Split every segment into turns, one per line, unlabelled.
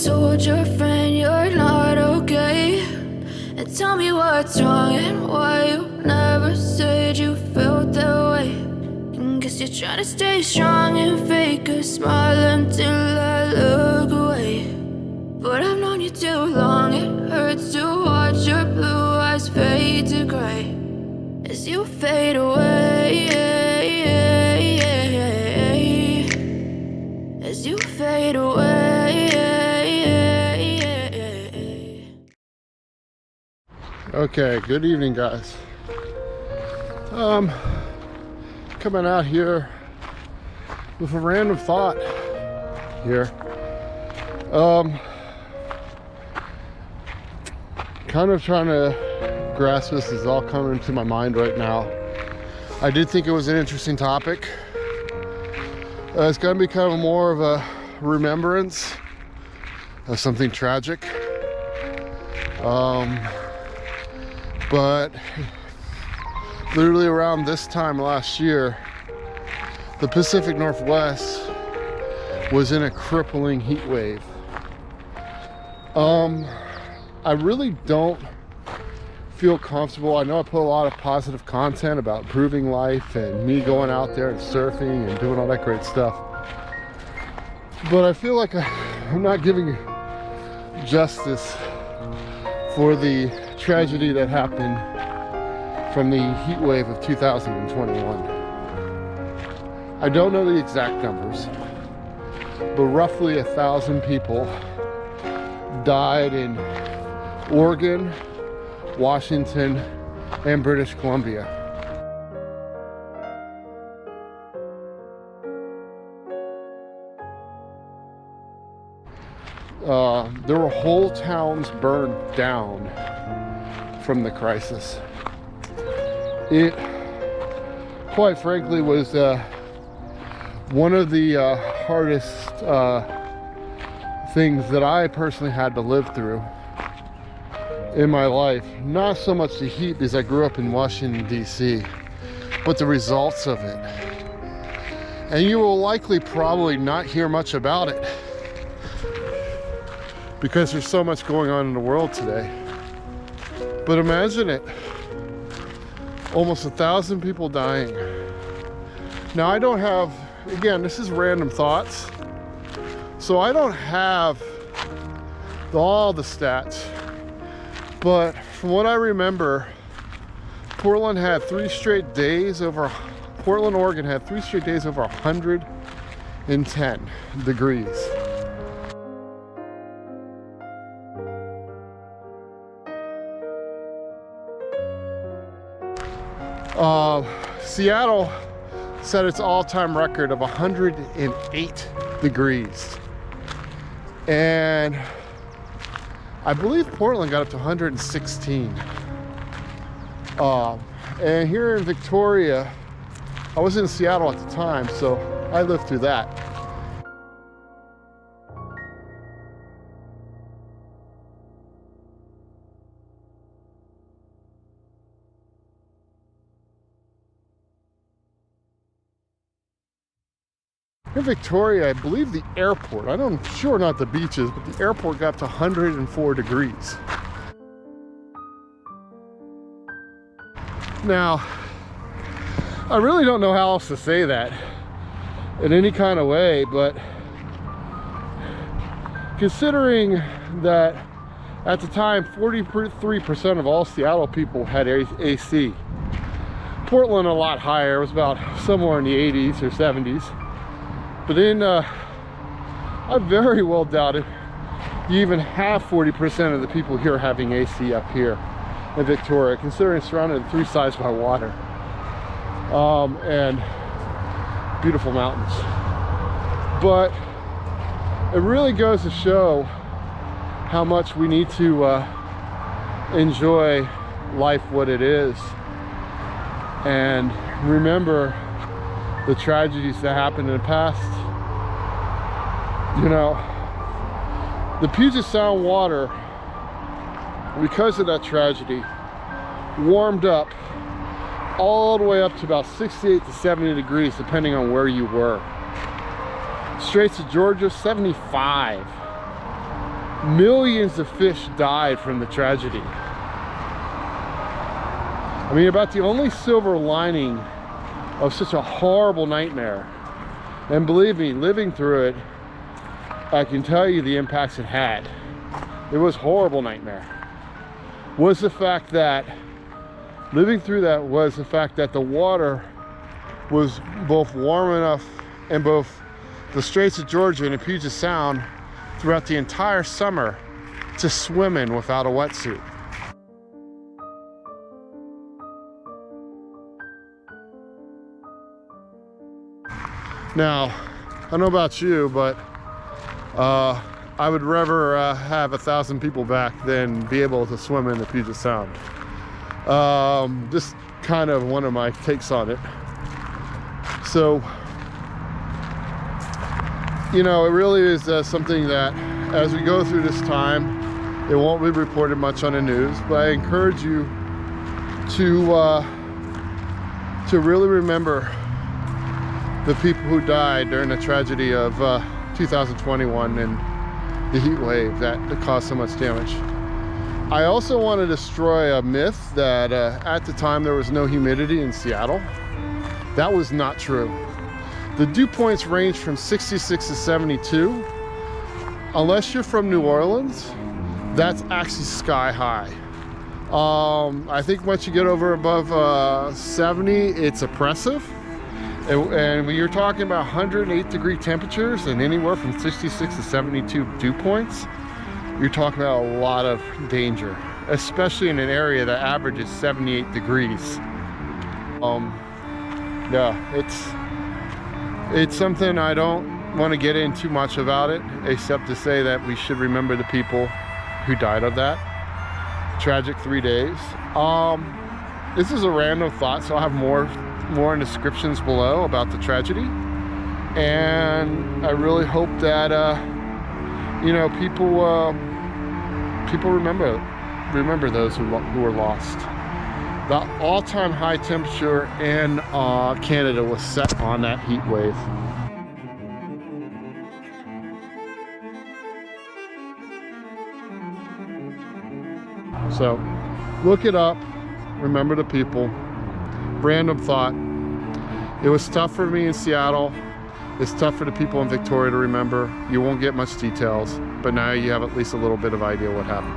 told your friend you're not okay, and tell me what's wrong and why you never said you felt that way. And guess you're trying to stay strong and fake a smile until I look away. But I've known you too long, it hurts to watch your blue eyes fade to gray as you fade away, as you fade away.
Okay, good evening, guys. Coming out here with a random thought here. Kind of trying to grasp this. Is all coming to my mind right now. I did think it was an interesting topic. It's going to be kind of more of a remembrance of something tragic. But literally around this time last year, the Pacific Northwest was in a crippling heat wave. I really don't feel comfortable. I know I put a lot of positive content about improving life and me going out there and surfing and doing all that great stuff, but I feel like I'm not giving justice for the tragedy that happened from the heat wave of 2021. I don't know the exact numbers, but roughly 1,000 people died in Oregon, Washington, and British Columbia. There were whole towns burned down from the crisis. It, quite frankly, was one of the hardest things that I personally had to live through in my life. Not so much the heat, because I grew up in Washington, D.C., but the results of it. And you will likely probably not hear much about it because there's so much going on in the world today. But imagine it, almost 1,000 people dying. Now, I don't have, again, this is random thoughts, so I don't have all the stats, but from what I remember, Portland, Oregon had 3 straight days over 110 degrees. Seattle set its all-time record of 108 degrees. And I believe Portland got up to 116. And here in Victoria, I was in Seattle at the time, so I lived through that. In Victoria, I believe the airport, I'm sure not the beaches, but the airport got up to 104 degrees. Now, I really don't know how else to say that in any kind of way, but considering that at the time 43% of all Seattle people had AC. Portland a lot higher, it was about somewhere in the 80s or 70s. But then I very well doubt it. You even have 40% of the people here having AC up here in Victoria, considering it's surrounded on 3 sides by water and beautiful mountains. But it really goes to show how much we need to enjoy life what it is and remember the tragedies that happened in the past. You know, the Puget Sound water, because of that tragedy, warmed up all the way up to about 68 to 70 degrees, depending on where you were. Straits of Georgia, 75. millions of fish died from the tragedy. I mean, about the only silver lining of such a horrible nightmare, and believe me, living through it, I can tell you the impacts it had. It was a horrible nightmare. Was the fact that, living through that was the fact that the water was both warm enough in both the Straits of Georgia and the Puget Sound throughout the entire summer to swim in without a wetsuit. Now, I don't know about you, but I would rather have 1,000 people back than be able to swim in the Puget Sound. Just kind of one of my takes on it. So, you know, it really is something that as we go through this time, it won't be reported much on the news, but I encourage you to really remember the people who died during the tragedy of 2021 and the heat wave that caused so much damage. I also want to destroy a myth that at the time there was no humidity in Seattle. That was not true. The dew points range from 66 to 72. Unless you're from New Orleans, that's actually sky high. I think once you get over above 70, it's oppressive. And when you're talking about 108 degree temperatures and anywhere from 66 to 72 dew points, you're talking about a lot of danger, especially in an area that averages 78 degrees. Yeah, it's something I don't want to get in too much about it, except to say that we should remember the people who died of that tragic 3 days. This is a random thought, so I'll have more in descriptions below about the tragedy, and I really hope that you know, people remember those who were lost. The all-time high temperature in Canada was set on that heat wave. So look it up, remember the people. Random thought. It was tough for me in Seattle. It's tough for the people in Victoria to remember. You won't get much details, but now you have at least a little bit of idea what happened.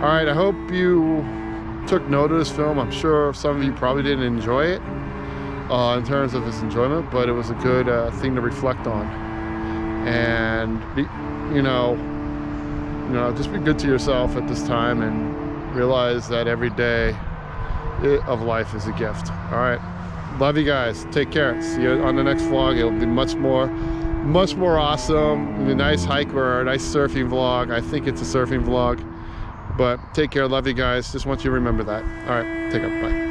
All right, I hope you took note of this film. I'm sure some of you probably didn't enjoy it in terms of its enjoyment, but it was a good thing to reflect on. And you know, just be good to yourself at this time and realize that every day of life is a gift. All right, love you guys, take care, see you on the next vlog. It'll be much more awesome, a nice hike or a nice surfing vlog. I think it's a surfing vlog, but take care, love you guys, just want you to remember that. All right, take care, bye.